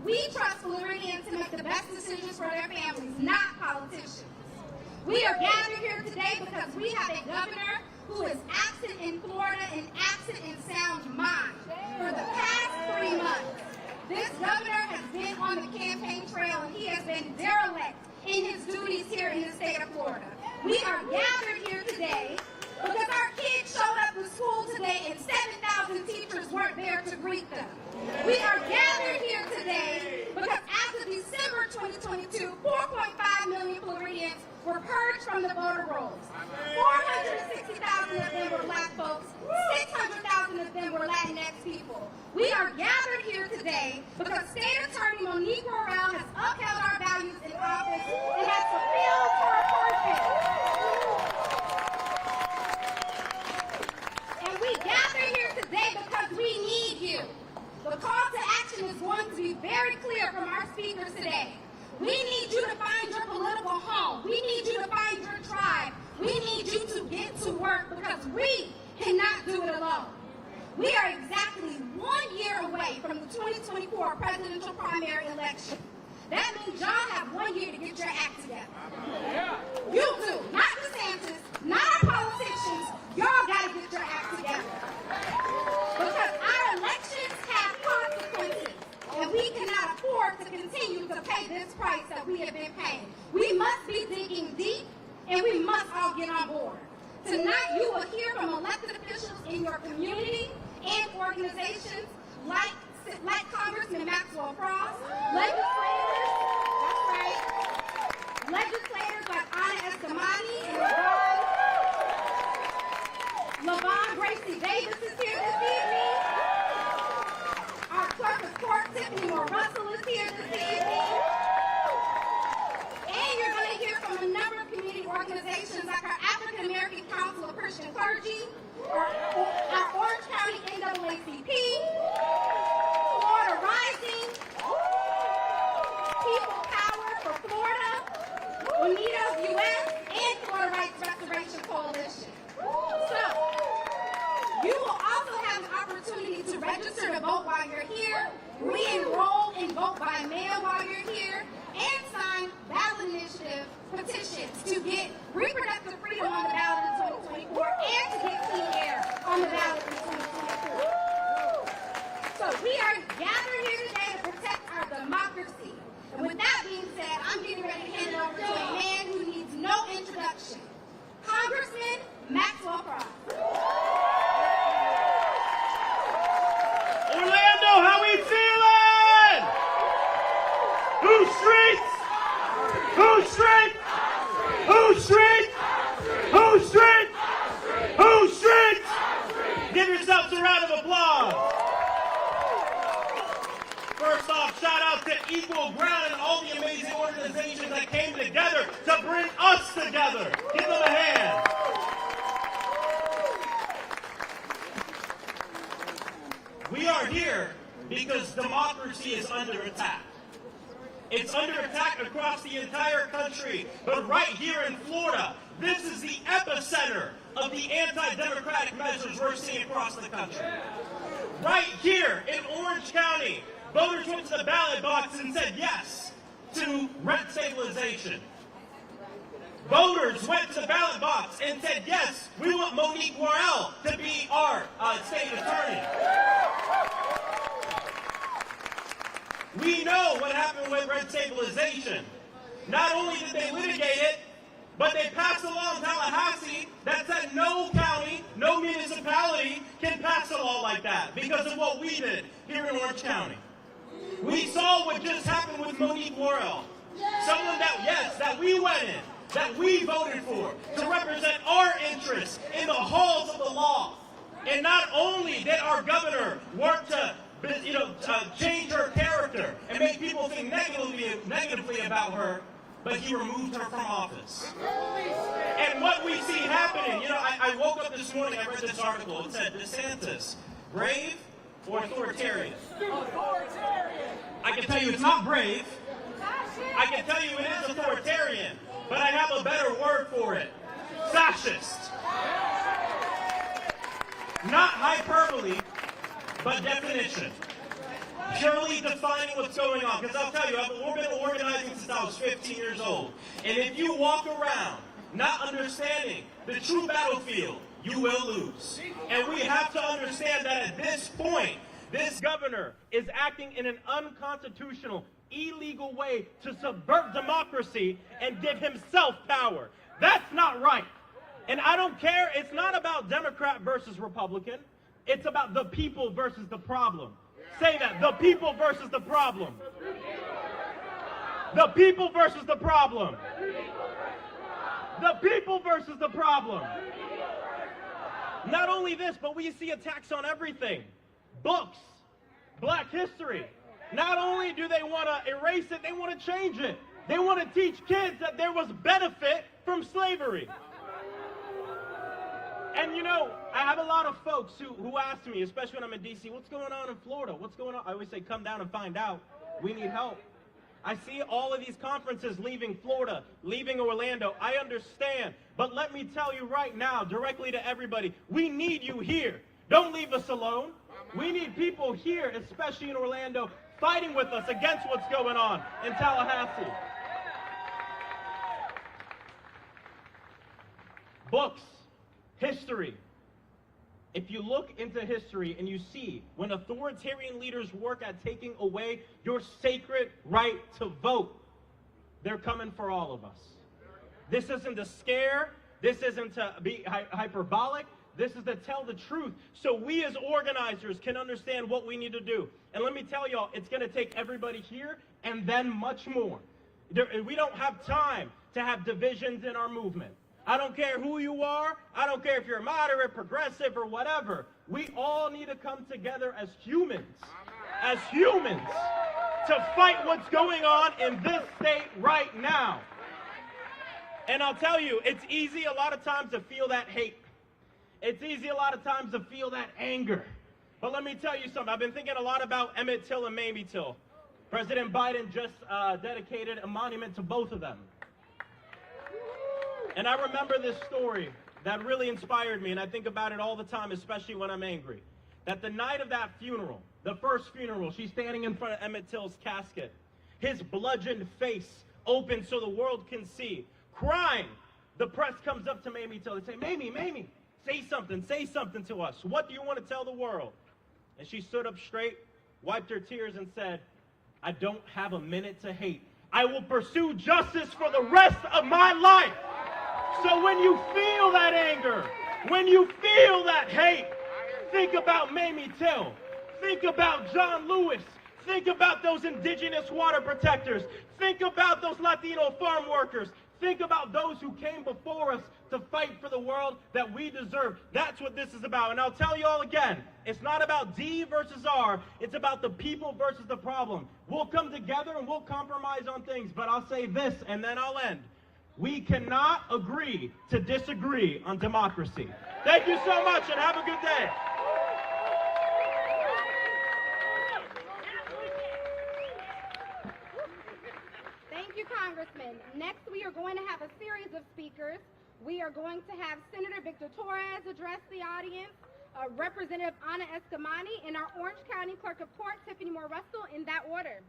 We trust Floridians to make the best decisions for their families, not politicians. We are gathered here today because we have a governor who is absent in Florida and absent in sound mind. For the past 3 months, this governor has been on the campaign trail and he has been derelict in his duties here in the state of Florida. We are gathered here today because our kids showed up to school today and 7,000 teachers weren't there to greet them. We are gathered here today because after December 2022, 4.5 million Floridians were purged from the voter rolls. 460,000 of them were Black folks, 600,000 of them were Latinx people. We are gathered here today because State Attorney Monique Worrell has upheld our values in office and has fulfilled her purpose. And we gather here today because we need you. The call to action is going to be very clear from our speakers today. We need you to find your political home. We need you to find your tribe. We need you to get to work because we cannot do it alone. We are exactly 1 year away from the 2024 presidential primary election. That means y'all have 1 year to get your act together. You do, not DeSantis, not our politicians. Y'all got to get your act together. Because our elections have consequences, and we cannot afford to continue to pay this price that we have been paying. We must be digging deep, and we must all get on board. Tonight, you will hear from elected officials in your community and organizations like Congressman Maxwell Frost, legislators, that's right, legislators like Anna Eskamani and LaVon Gracie Davis is here this evening. Our clerk of court, Tiffany Moore Russell, is here this evening. And you're going to hear from a number of community organizations like our African American Council of Christian Clergy, our Orange County NAACP, Florida Rising, People Power for Florida, UNIDO's US, and Florida Rights Restoration Coalition. So, you will also have an opportunity to register to vote while you're here, re-enroll and vote by mail while you're here, and sign ballot initiative petitions to get reproductive freedom on the ballot in 2024 and to get clean air on the ballot in 2024. So we are gathered here today to protect our democracy. And with that being said, I'm getting ready to hand it over to a man who needs no introduction, Congressman Maxwell Frost. Orlando, how we feeling? Who's streets? Who's street? Who's street? Who's street? Who's street? Give yourselves a round of applause. First off, shout out to Equal Ground and all the amazing organizations that came together to bring us together. Give them a hand. We are here because democracy is under attack. It's under attack across the entire country, but right here in Florida, this is the epicenter of the anti-democratic measures we're seeing across the country. Right here in Orange County, voters went to the ballot box and said yes to rent stabilization. Voters went to the ballot box and said yes, we want Monique Worrell to be our state attorney. We know what happened with rent stabilization. Not only did they litigate it, but they passed a law in Tallahassee that said no county, no municipality can pass a law like that because of what we did here in Orange County. We saw what just happened with Monique Worrell. Someone that we went in, that we voted for to represent our interests in the halls of the law. And not only did our governor work to change her character and make people think negatively about her, but he removed her from office. And what we see happening, I woke up this morning, I read this article, it said, DeSantis, brave or authoritarian? I can tell you it's not brave. I can tell you it is authoritarian, but I have a better word for it. Fascist. Not hyperbole, but definition. purely defining what's going on. Because I'll tell you, I've been organizing since I was 15 years old. And if you walk around not understanding the true battlefield, you will lose. And we have to understand that at this point, this governor is acting in an unconstitutional, illegal way to subvert democracy and give himself power. That's not right. And I don't care. It's not about Democrat versus Republican. It's about the people versus the problem. Say that. The people versus the problem. The people versus the problem. The people versus the problem. Not only this, but we see attacks on everything. Books, Black history. Not only do they want to erase it, they want to change it. They want to teach kids that there was benefit from slavery. And you know, I have a lot of folks who ask me, especially when I'm in D.C., what's going on in Florida? What's going on? I always say, come down and find out. We need help. I see all of these conferences leaving Florida, leaving Orlando. I understand. But let me tell you right now, directly to everybody, we need you here. Don't leave us alone. We need people here, especially in Orlando, fighting with us against what's going on in Tallahassee. Books, history. If you look into history and you see when authoritarian leaders work at taking away your sacred right to vote, they're coming for all of us. This isn't to scare. This isn't to be hyperbolic. This is to tell the truth so we as organizers can understand what we need to do. And let me tell y'all, it's going to take everybody here and then much more. We don't have time to have divisions in our movement. I don't care who you are. I don't care if you're moderate, progressive, or whatever. We all need to come together as humans, to fight what's going on in this state right now. And I'll tell you, it's easy a lot of times to feel that hate. It's easy a lot of times to feel that anger. But let me tell you something. I've been thinking a lot about Emmett Till and Mamie Till. President Biden just dedicated a monument to both of them. And I remember this story that really inspired me, and I think about it all the time, especially when I'm angry. That the night of that funeral, the first funeral, she's standing in front of Emmett Till's casket. His bludgeoned face open so the world can see. Crying. The press comes up to Mamie Till. They say, Mamie, say something to us. What do you want to tell the world? And she stood up straight, wiped her tears, and said, I don't have a minute to hate. I will pursue justice for the rest of my life. So when you feel that anger, when you feel that hate, think about Mamie Till. Think about John Lewis. Think about those indigenous water protectors. Think about those Latino farm workers. Think about those who came before us to fight for the world that we deserve. That's what this is about. And I'll tell you all again, it's not about D versus R. It's about the people versus the problem. We'll come together and we'll compromise on things. But I'll say this, and then I'll end. We cannot agree to disagree on democracy. Thank you so much and have a good day. Thank you, Congressman. Next, we are going to have a series of speakers. We are going to have Senator Victor Torres address the audience, Representative Ana Escamani, and our Orange County Clerk of Court, Tiffany Moore Russell, in that order.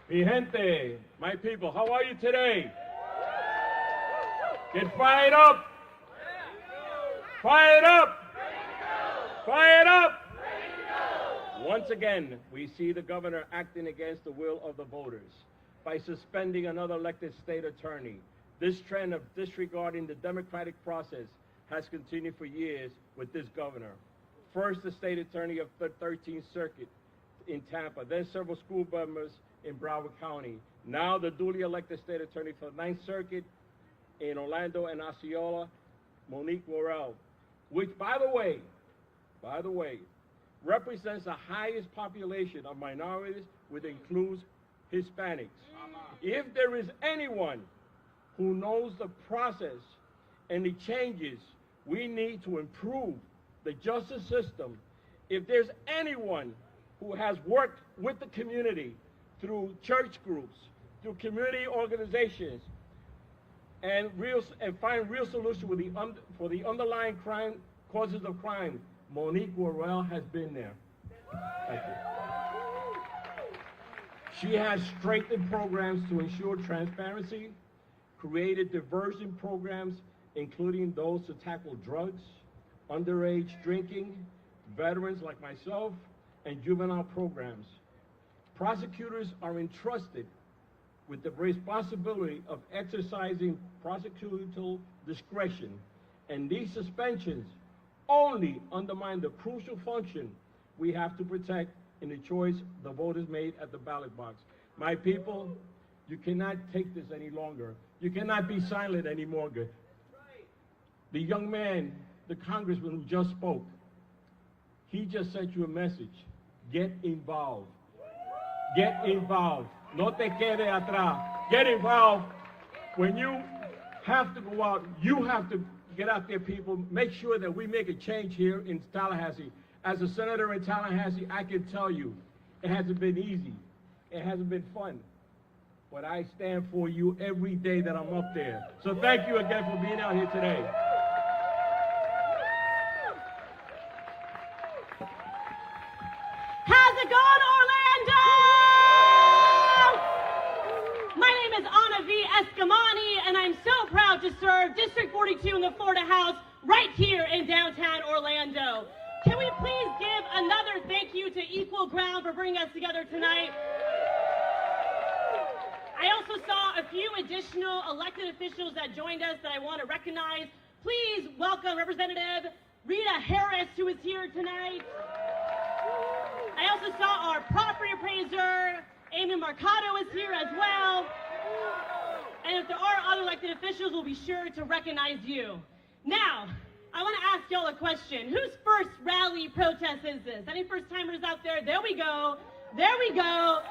Mi gente, my people, how are you today? Get fired up! Fired up! Fired up! Once again, we see the governor acting against the will of the voters by suspending another elected state attorney. This trend of disregarding the democratic process has continued for years with this governor. First, the state attorney of the 13th Circuit in Tampa, then several school members in Broward County. Now the duly elected state attorney for the 9th Circuit in Orlando and Osceola, Monique Worrell, which, by the way, represents the highest population of minorities, which includes Hispanics. If there is anyone who knows the process and the changes we need to improve the justice system, if there's anyone who has worked with the community through church groups, through community organizations, and find real solution with for the underlying causes of crime. Monique Worrell has been there. Thank you. She has strengthened programs to ensure transparency, created diversion programs, including those to tackle drugs, underage drinking, veterans like myself, and juvenile programs. Prosecutors are entrusted with the responsibility of exercising prosecutorial discretion, and these suspensions only undermine the crucial function we have to protect in the choice the voters made at the ballot box. My people, you cannot take this any longer. You cannot be silent any longer. The young man, the congressman who just spoke, he just sent you a message. Get involved. Get involved. No te quede atrás. Get involved. When you have to go out, you have to get out there, people. Make sure that we make a change here in Tallahassee. As a senator in Tallahassee, I can tell you, it hasn't been easy. It hasn't been fun. But I stand for you every day that I'm up there. So thank you again for being out here today. How's it going, Orlando? My name is Anna V. Escamani, and I'm so proud to serve District 42 in the Florida House right here in downtown Orlando. Can we please give another thank you to Equal Ground for bringing us together tonight? I also saw a few additional elected officials that joined us that I want to recognize. Please welcome Representative Rita Harris, who is here tonight. I also saw our property appraiser, Amy Mercado, is here as well. And if there are other elected officials, we'll be sure to recognize you. Now, I want to ask y'all a question. Whose first rally protest is this? Any first-timers out there? There we go. There we go.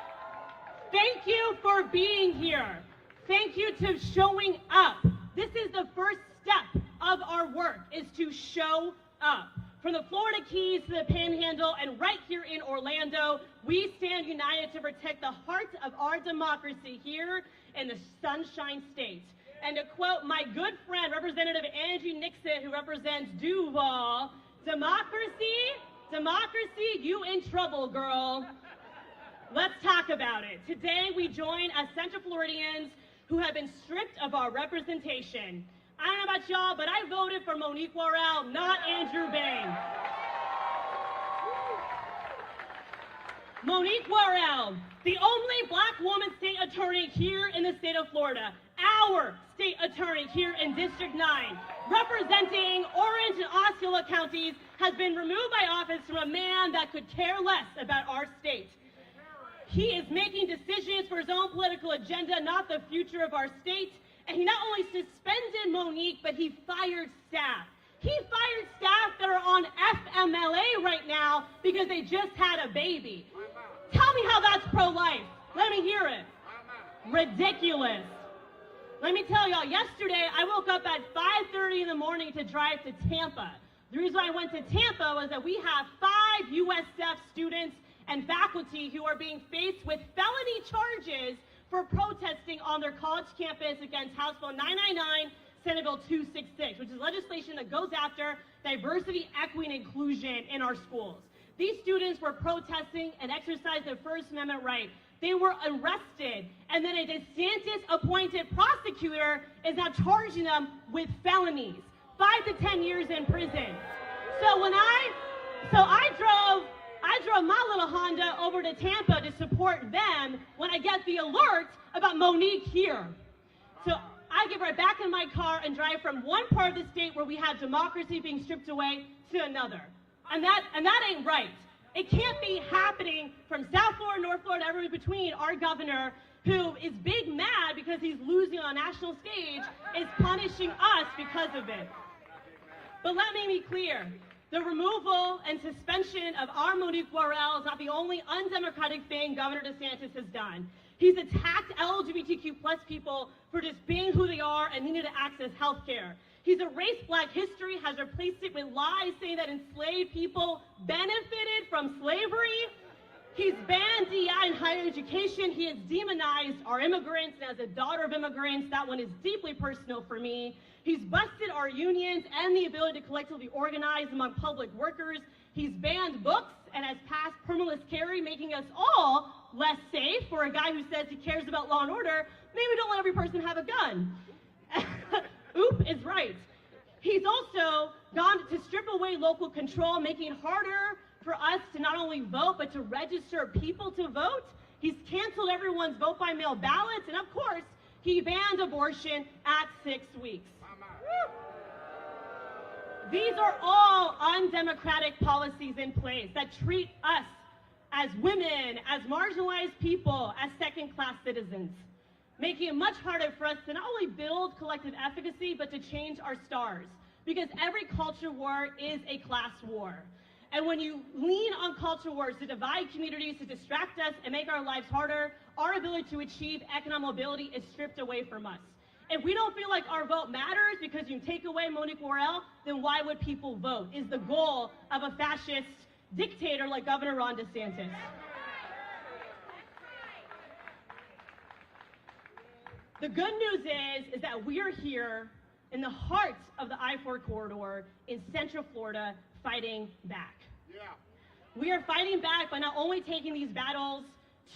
Thank you for being here. Thank you to showing up. This is the first step of our work, is to show up. From the Florida Keys to the Panhandle and right here in Orlando, we stand united to protect the heart of our democracy here in the Sunshine State. And to quote my good friend, Representative Angie Nixon, who represents Duval, democracy, you in trouble, girl. Let's talk about it. Today, we join as Central Floridians who have been stripped of our representation. I don't know about y'all, but I voted for Monique Worrell, not Andrew Bain. Monique Worrell, the only black woman state attorney here in the state of Florida, our state attorney here in District 9, representing Orange and Osceola counties, has been removed by office from a man that could care less about our state. He is making decisions for his own political agenda, not the future of our state. And he not only suspended Monique, but he fired staff. He fired staff that are on FMLA right now because they just had a baby. Tell me how that's pro-life. Let me hear it. Ridiculous. Let me tell y'all, yesterday I woke up at 5:30 in the morning to drive to Tampa. The reason I went to Tampa was that we have 5 USF students and faculty who are being faced with felony charges for protesting on their college campus against House Bill 999, Senate Bill 266, which is legislation that goes after diversity, equity, and inclusion in our schools. These students were protesting and exercised their First Amendment right. They were arrested, and then a DeSantis-appointed prosecutor is now charging them with felonies, 5 to 10 years in prison. So I drove my little Honda over to Tampa to support them when I get the alert about Monique here. So I get right back in my car and drive from one part of the state where we have democracy being stripped away to another. And that ain't right. It can't be happening from South Florida, North Florida, everywhere between. Our governor, who is big mad because he's losing on a national stage, is punishing us because of it. But let me be clear. The removal and suspension of our Monique Worrell is not the only undemocratic thing Governor DeSantis has done. He's attacked LGBTQ+ people for just being who they are and needing to access health care. He's erased Black history, has replaced it with lies saying that enslaved people benefited from slavery. He's banned DEI in higher education. He has demonized our immigrants, and as a daughter of immigrants, that one is deeply personal for me. He's busted our unions and the ability to collectively organize among public workers. He's banned books and has passed permitless carry, making us all less safe. For a guy who says he cares about law and order, maybe don't let every person have a gun. Oop is right. He's also gone to strip away local control, making it harder for us to not only vote, but to register people to vote. He's canceled everyone's vote by mail ballots, and of course, he banned abortion at 6 weeks. These are all undemocratic policies in place that treat us as women, as marginalized people, as second-class citizens, making it much harder for us to not only build collective efficacy, but to change our stars. Because every culture war is a class war. And when you lean on culture wars to divide communities, to distract us and make our lives harder, our ability to achieve economic mobility is stripped away from us. If we don't feel like our vote matters because you take away Monique Worrell, then why would people vote? Is the goal of a fascist dictator like Governor Ron DeSantis. The good news is that we are here in the heart of the I-4 corridor in Central Florida fighting back. Yeah. We are fighting back by not only taking these battles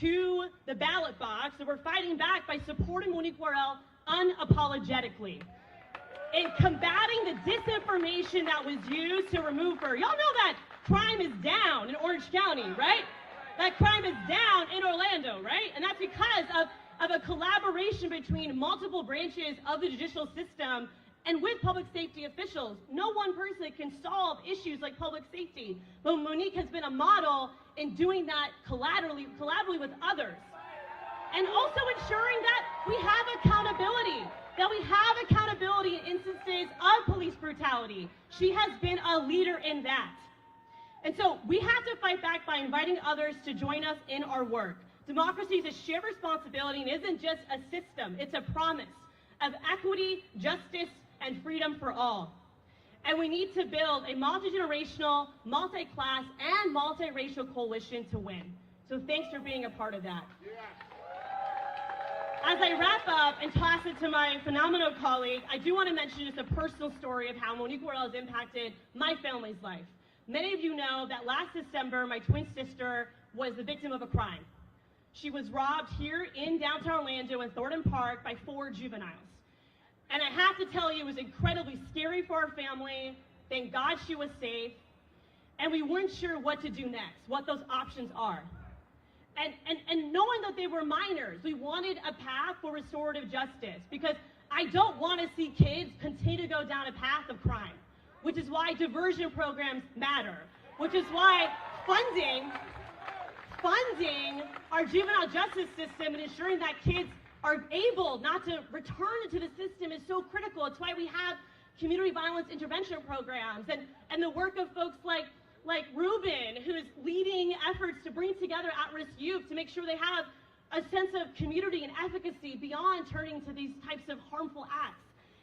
to the ballot box, but we're fighting back by supporting Monique Worrell unapologetically. In combating the disinformation that was used to remove her. Y'all know that crime is down in Orange County, right? That crime is down in Orlando, right? And that's because of a collaboration between multiple branches of the judicial system and with public safety officials. No one person can solve issues like public safety, but Monique has been a model in doing that collaboratively with others. And also ensuring that we have accountability in instances of police brutality. She has been a leader in that. And so we have to fight back by inviting others to join us in our work. Democracy is a shared responsibility and isn't just a system, it's a promise of equity, justice, and freedom for all. And we need to build a multi-generational, multi-class, and multi-racial coalition to win. So thanks for being a part of that. As I wrap up and toss it to my phenomenal colleague, I do want to mention just a personal story of how Monique Worrell has impacted my family's life. Many of you know that last December, my twin sister was the victim of a crime. She was robbed here in downtown Orlando in Thornton Park by 4 juveniles. And I have to tell you, it was incredibly scary for our family. Thank God she was safe. And we weren't sure what to do next, what those options are. And knowing that they were minors, we wanted a path for restorative justice because I don't want to see kids continue to go down a path of crime, which is why diversion programs matter, which is why funding our juvenile justice system and ensuring that kids are able not to return into the system is so critical. It's why we have community violence intervention programs and the work of folks like Ruben, who is leading efforts to bring together at-risk youth to make sure they have a sense of community and efficacy beyond turning to these types of harmful acts.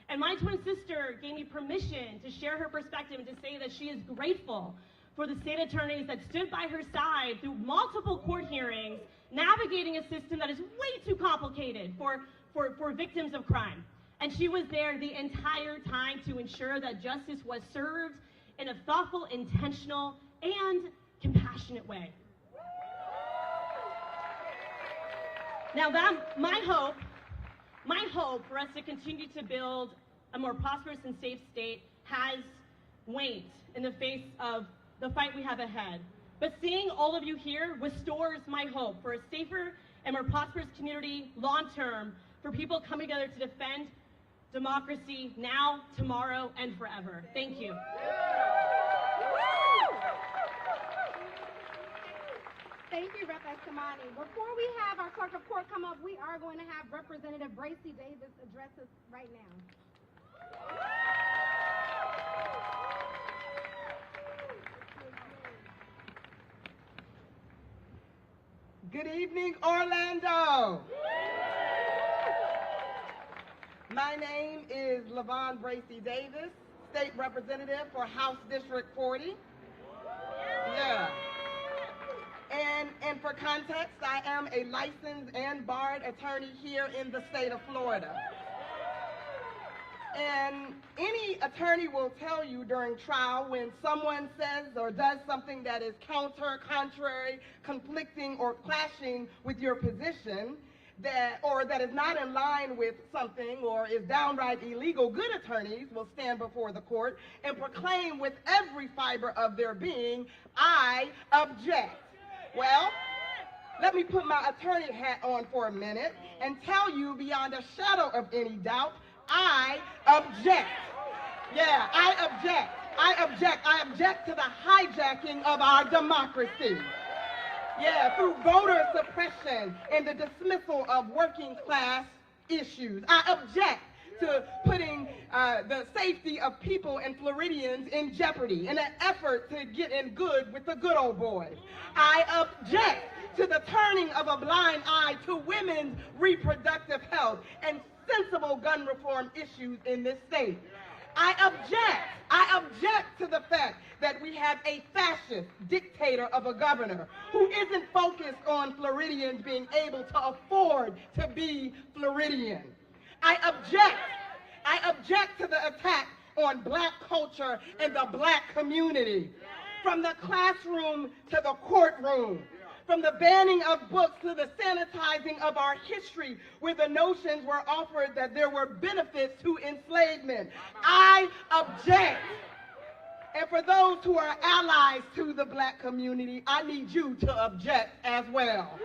And my twin sister gave me permission to share her perspective and to say that she is grateful for the state attorneys that stood by her side through multiple court hearings, navigating a system that is way too complicated for victims of crime. And she was there the entire time to ensure that justice was served in a thoughtful, intentional, and compassionate way. Now my hope for us to continue to build a more prosperous and safe state has waned in the face of the fight we have ahead. But seeing all of you here restores my hope for a safer and more prosperous community long-term, for people coming together to defend democracy now, tomorrow, and forever. Thank you. Thank you, Rep. Eskamani. Before we have our clerk of court come up, we are going to have Representative Bracy Davis address us right now. Good evening, Orlando. My name is LaVon Bracy Davis, State Representative for House District 40. Yeah. And for context, I am a licensed and barred attorney here in the state of Florida. And any attorney will tell you during trial when someone says or does something that is contrary, conflicting, or clashing with your position, that is not in line with something or is downright illegal, good attorneys will stand before the court and proclaim with every fiber of their being, I object. Well, let me put my attorney hat on for a minute and tell you beyond a shadow of any doubt, I object. Yeah, I object. I object. I object to the hijacking of our democracy. Yeah, through voter suppression and the dismissal of working class issues. I object to putting the safety of people and Floridians in jeopardy in an effort to get in good with the good old boys. I object to the turning of a blind eye to women's reproductive health and sensible gun reform issues in this state. I object to the fact that we have a fascist dictator of a governor who isn't focused on Floridians being able to afford to be Floridian. I object to the attack on black culture and the black community. From the classroom to the courtroom, from the banning of books to the sanitizing of our history, where the notions were offered that there were benefits to enslavement. I object. And for those who are allies to the black community, I need you to object as well.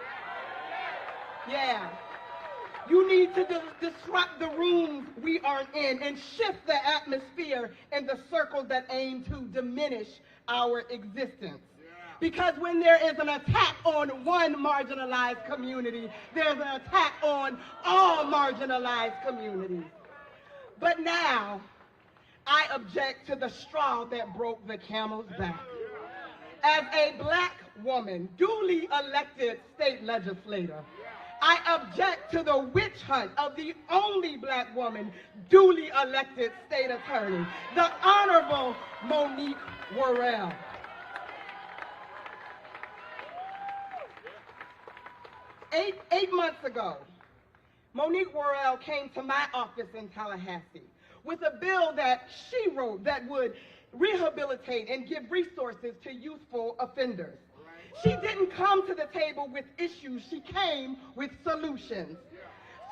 Yeah. You need to disrupt the rooms we are in and shift the atmosphere in the circles that aim to diminish our existence. Because when there is an attack on one marginalized community, there's an attack on all marginalized communities. But now, I object to the straw that broke the camel's back. As a black woman, duly elected state legislator, I object to the witch hunt of the only black woman duly elected state attorney, the Honorable Monique Worrell. 8 months ago, Monique Worrell came to my office in Tallahassee with a bill that she wrote that would rehabilitate and give resources to youthful offenders. She didn't come to the table with issues, she came with solutions.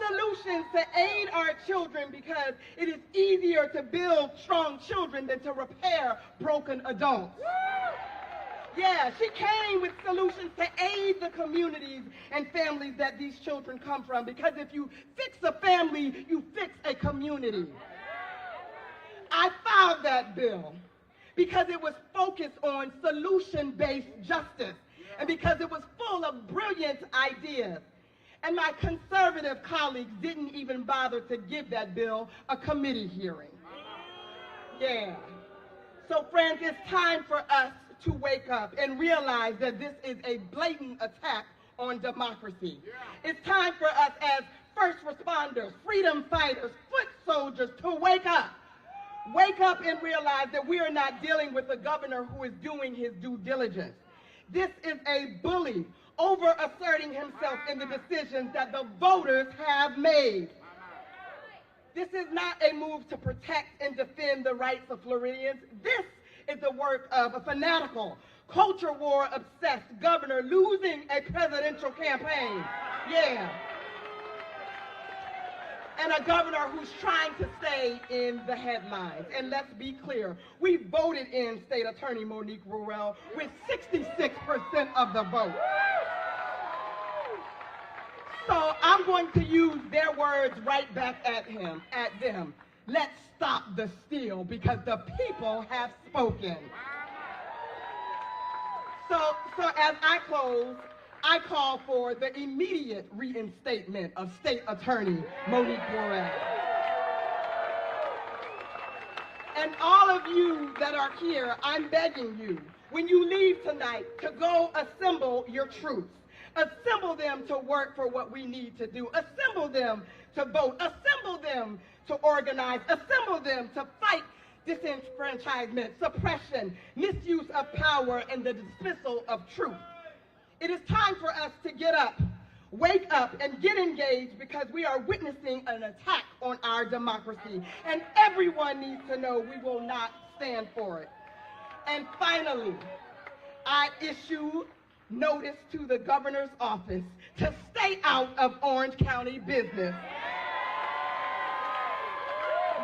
Solutions to aid our children because it is easier to build strong children than to repair broken adults. Yeah, she came with solutions to aid the communities and families that these children come from, because if you fix a family, you fix a community. I filed that bill because it was focused on solution-based justice and because it was full of brilliant ideas. And my conservative colleagues didn't even bother to give that bill a committee hearing. Yeah. So friends, it's time for us to wake up and realize that this is a blatant attack on democracy. It's time for us as first responders, freedom fighters, foot soldiers to wake up. Wake up and realize that we are not dealing with a governor who is doing his due diligence. This is a bully over-asserting himself in the decisions that the voters have made. This is not a move to protect and defend the rights of Floridians. This is the work of a fanatical, culture war-obsessed governor losing a presidential campaign. Yeah. And a governor who's trying to stay in the headlines. And let's be clear, we voted in State Attorney Monique Worrell with 66% of the vote. So I'm going to use their words right back at them. Let's stop the steal because the people have spoken. So as I close, I call for the immediate reinstatement of State Attorney Monique Worrell. And all of you that are here, I'm begging you, when you leave tonight, to go assemble your troops. Assemble them to work for what we need to do. Assemble them to vote. Assemble them to organize. Assemble them to fight disenfranchisement, suppression, misuse of power, and the dismissal of truth. It is time for us to get up, wake up, and get engaged, because we are witnessing an attack on our democracy, and everyone needs to know we will not stand for it. And finally, I issue notice to the governor's office to stay out of Orange County business,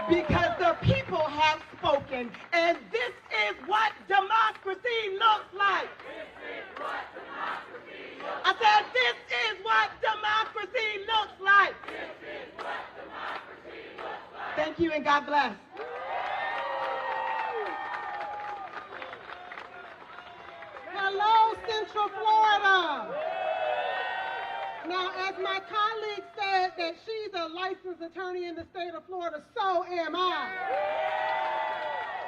because the people have spoken, and this is what democracy looks like. I said, this is what democracy looks like. Thank you, and God bless. Hello, Central Florida. Now, as my colleague said that she's a licensed attorney in the state of Florida, so am I.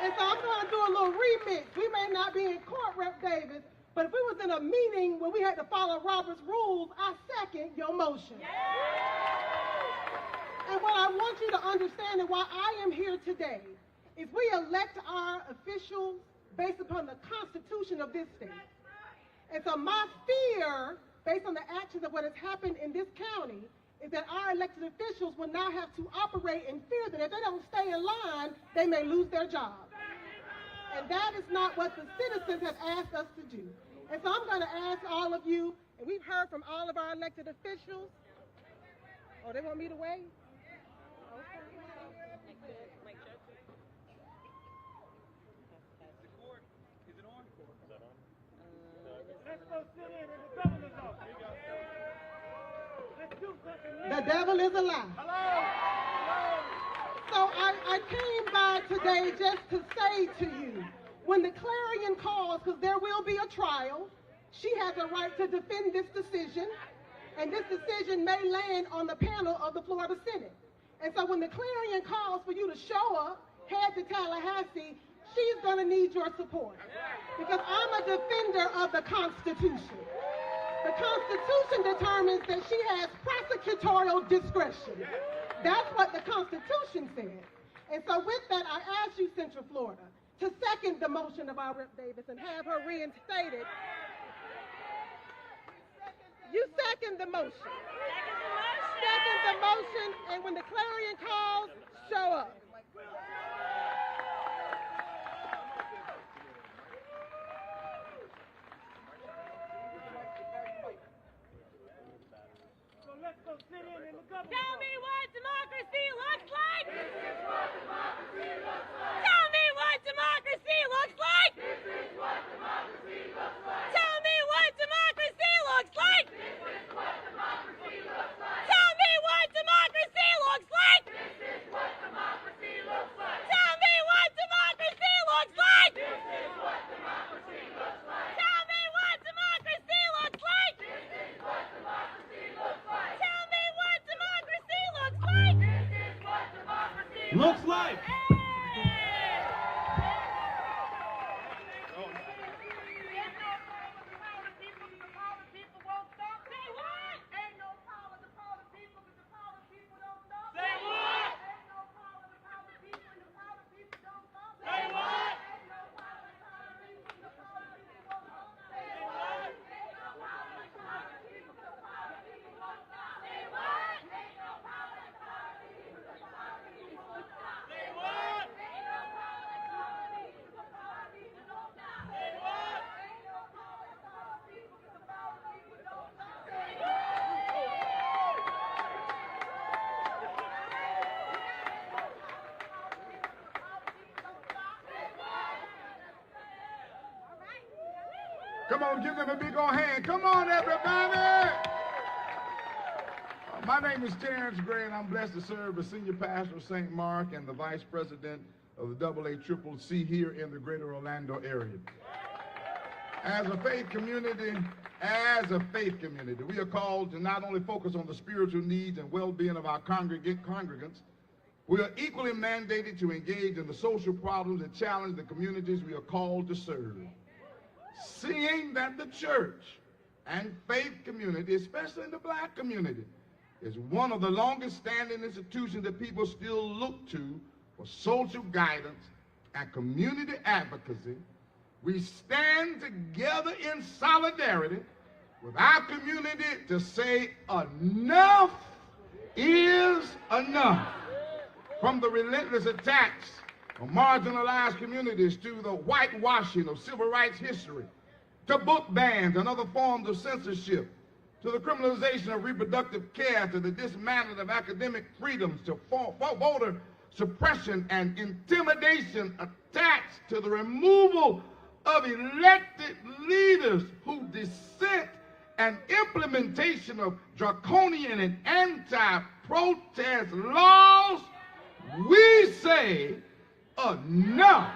And so I'm going to do a little remix. We may not be in court, Rep. Davis, but if we was in a meeting where we had to follow Robert's rules, I second your motion. And what I want you to understand, and why I am here today, is we elect our officials based upon the Constitution of this state. And so my fear, based on the actions of what has happened in this county, is that our elected officials will now have to operate in fear that if they don't stay in line, they may lose their job. And that is not what the citizens have asked us to do. And so I'm going to ask all of you, and we've heard from all of our elected officials. Oh, they want me to wait? Okay. The devil is a lie. So I came by today just to say to you, when the clarion calls, because there will be a trial, she has a right to defend this decision, and this decision may land on the panel of the Florida Senate. And so when the clarion calls for you to show up, head to Tallahassee, she's going to need your support, because I'm a defender of the Constitution. The Constitution determines that she has prosecutorial discretion. That's what the Constitution said. And so with that, I ask you, Central Florida, to second the motion of our Rep. Davis and have her reinstated. You second the motion. Second the motion, and when the clarion calls, show up. Tell me what democracy looks like! This is what democracy looks like! Tell me what democracy looks like! This is what democracy looks like! Tell me what democracy looks like! This is what democracy looks like! Tell me what democracy looks like! This is what democracy looks like! Tell me what democracy looks like! This is what democracy looks like! Tell me what democracy looks like! This is what democracy looks like! Tell me what democracy looks like! This is what democracy Looks like. Come on, give them a big old hand. Come on, everybody. My name is Terrence Gray, and I'm blessed to serve as senior pastor of St. Mark and the vice president of the AACCC here in the greater Orlando area. As a faith community, we are called to not only focus on the spiritual needs and well-being of our congregants, we are equally mandated to engage in the social problems that challenge the communities we are called to serve. Seeing that the church and faith community, especially in the black community, is one of the longest standing institutions that people still look to for social guidance and community advocacy, we stand together in solidarity with our community to say enough is enough. From the relentless attacks on marginalized communities to the whitewashing of civil rights history, to book bans and other forms of censorship, to the criminalization of reproductive care, to the dismantling of academic freedoms, to voter suppression and intimidation attached to the removal of elected leaders who dissent and implementation of draconian and anti-protest laws, we say enough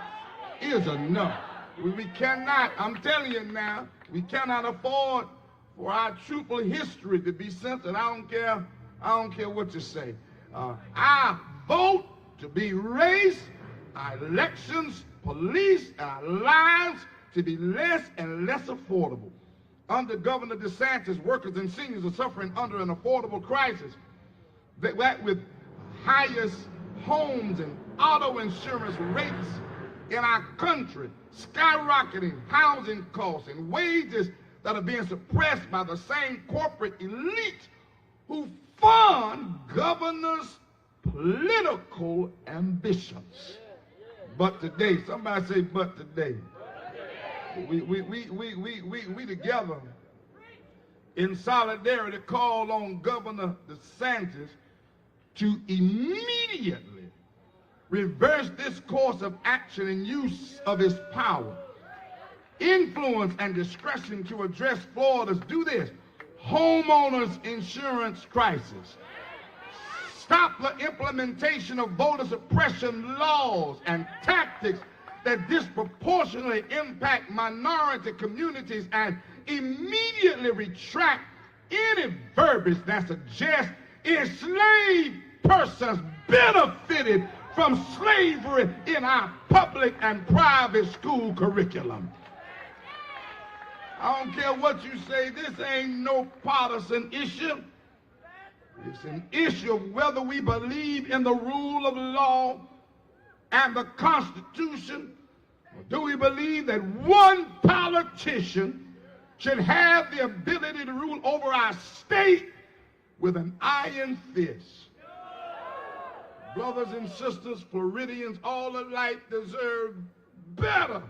is enough. We cannot, I'm telling you now, we cannot afford for our truthful history to be censored. I don't care what you say. Our vote to be raised, our elections, police, and our lives to be less and less affordable. Under Governor DeSantis, workers and seniors are suffering under an affordable crisis that with highest homes and auto insurance rates in our country, skyrocketing housing costs and wages that are being suppressed by the same corporate elite who fund governors' political ambitions. But today, somebody say, but today, we together in solidarity call on Governor DeSantis to immediately reverse this course of action and use of his power, influence, and discretion to address Florida's, do this, homeowners insurance crisis. Stop the implementation of voter suppression laws and tactics that disproportionately impact minority communities, and immediately retract any verbiage that suggests enslaved persons benefited from slavery in our public and private school curriculum. I don't care what you say, this ain't no partisan issue. It's an issue of whether we believe in the rule of law and the Constitution, or do we believe that one politician should have the ability to rule over our state with an iron fist? Brothers and sisters, Floridians all alike deserve better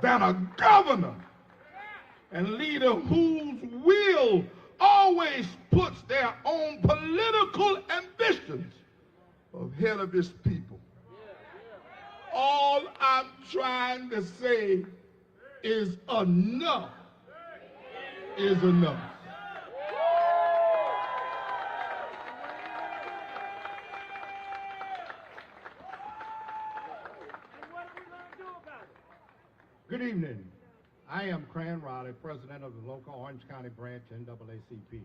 than a governor and leader whose will always puts their own political ambitions ahead of his people. All I'm trying to say is enough is enough. Good evening. I am Cran Riley, president of the local Orange County branch NAACP.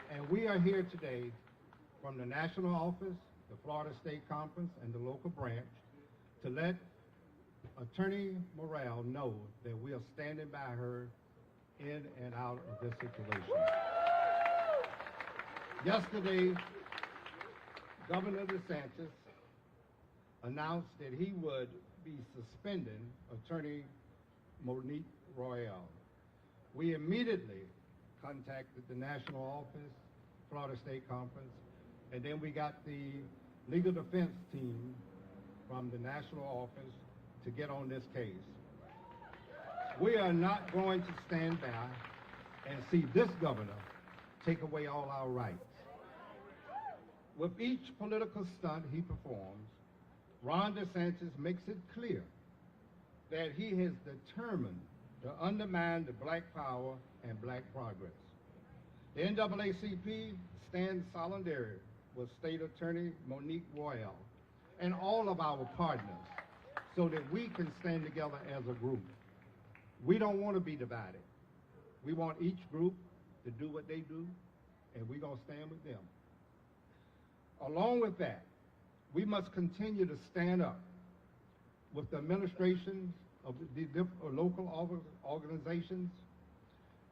And we are here today from the national office, the Florida State Conference, and the local branch to let Attorney Worrell know that we are standing by her in and out of this situation. Yesterday, Governor DeSantis announced that he would be suspending Attorney Monique Worrell. We immediately contacted the national office, Florida State Conference, and then we got the legal defense team from the national office to get on this case. We are not going to stand by and see this governor take away all our rights. With each political stunt he performs, Ron DeSantis makes it clear that he is determined to undermine the black power and black progress. The NAACP stands solidarity with State Attorney Monique Worrell and all of our partners so that we can stand together as a group. We don't want to be divided. We want each group to do what they do, and we're going to stand with them. Along with that, we must continue to stand up with the administrations of the local organizations,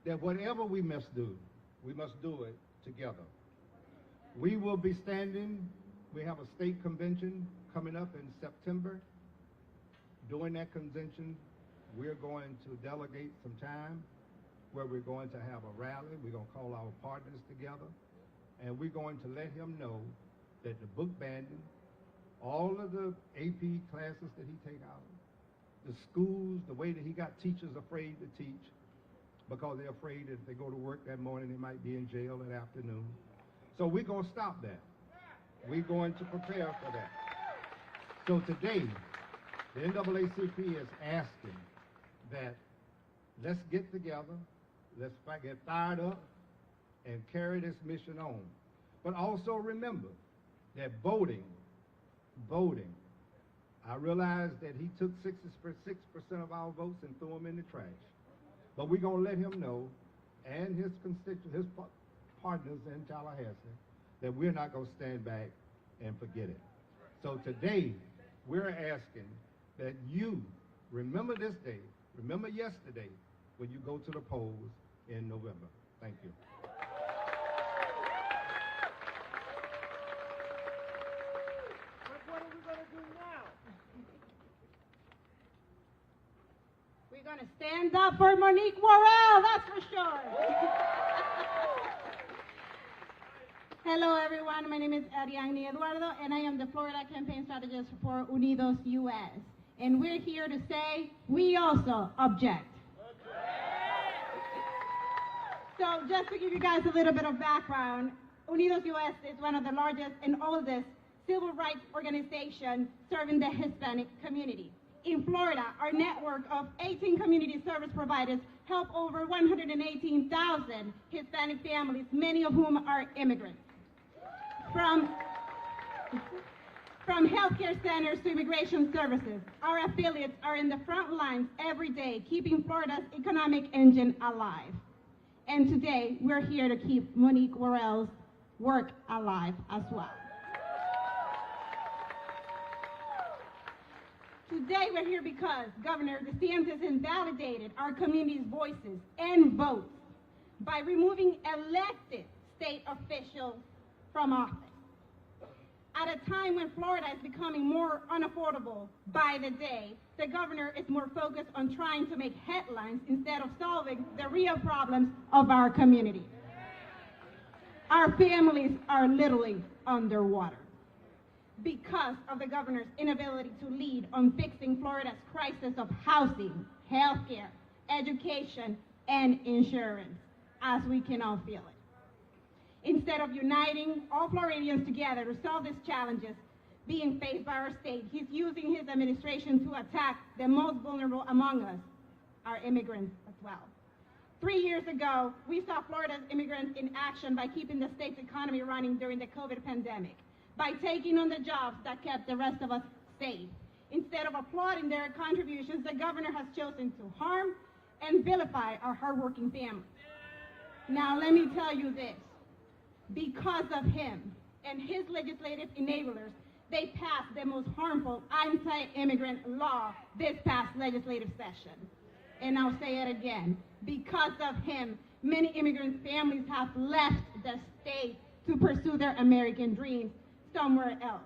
that whatever we must do it together. We will be standing, we have a state convention coming up in September. During that convention, we're going to delegate some time where we're going to have a rally. We're going to call our partners together, and we're going to let him know that the book banding, all of the AP classes that he take out, the schools, the way that he got teachers afraid to teach because they're afraid that if they go to work that morning, they might be in jail that afternoon. So we're going to stop that. We're going to prepare for that. So today, the NAACP is asking that let's get together, let's get fired up, and carry this mission on. But also remember that voting, I realize that he took 66% of our votes and threw them in the trash. But we're going to let him know, and his constituents, his partners in Tallahassee, that we're not going to stand back and forget it. So today, we're asking that you remember this day, remember yesterday, when you go to the polls in November. Thank you. What are we going to do now? We're going to stand up for Monique Worrell, that's for sure. Hello, everyone. My name is Ariadne Eduardo, and I am the Florida campaign strategist for Unidos US. And we're here to say we also object. So just to give you guys a little bit of background, Unidos US is one of the largest and oldest civil rights organizations serving the Hispanic community. In Florida, our network of 18 community service providers help over 118,000 Hispanic families, many of whom are immigrants. From healthcare centers to immigration services, our affiliates are in the front lines every day, keeping Florida's economic engine alive. And today, we're here to keep Monique Worrell's work alive as well. Today, we're here because Governor DeSantis invalidated our community's voices and votes by removing elected state officials from office. At a time when Florida is becoming more unaffordable by the day, the governor is more focused on trying to make headlines instead of solving the real problems of our community. Our families are literally underwater because of the governor's inability to lead on fixing Florida's crisis of housing, healthcare, education, and insurance, as we can all feel it. Instead of uniting all Floridians together to solve these challenges being faced by our state, he's using his administration to attack the most vulnerable among us, our immigrants as well. 3 years ago, we saw Florida's immigrants in action by keeping the state's economy running during the COVID pandemic, by taking on the jobs that kept the rest of us safe. Instead of applauding their contributions, the governor has chosen to harm and vilify our hardworking families. Now, let me tell you this. Because of him and his legislative enablers, they passed the most harmful anti-immigrant law this past legislative session. And I'll say it again. Because of him, many immigrant families have left the state to pursue their American dreams somewhere else.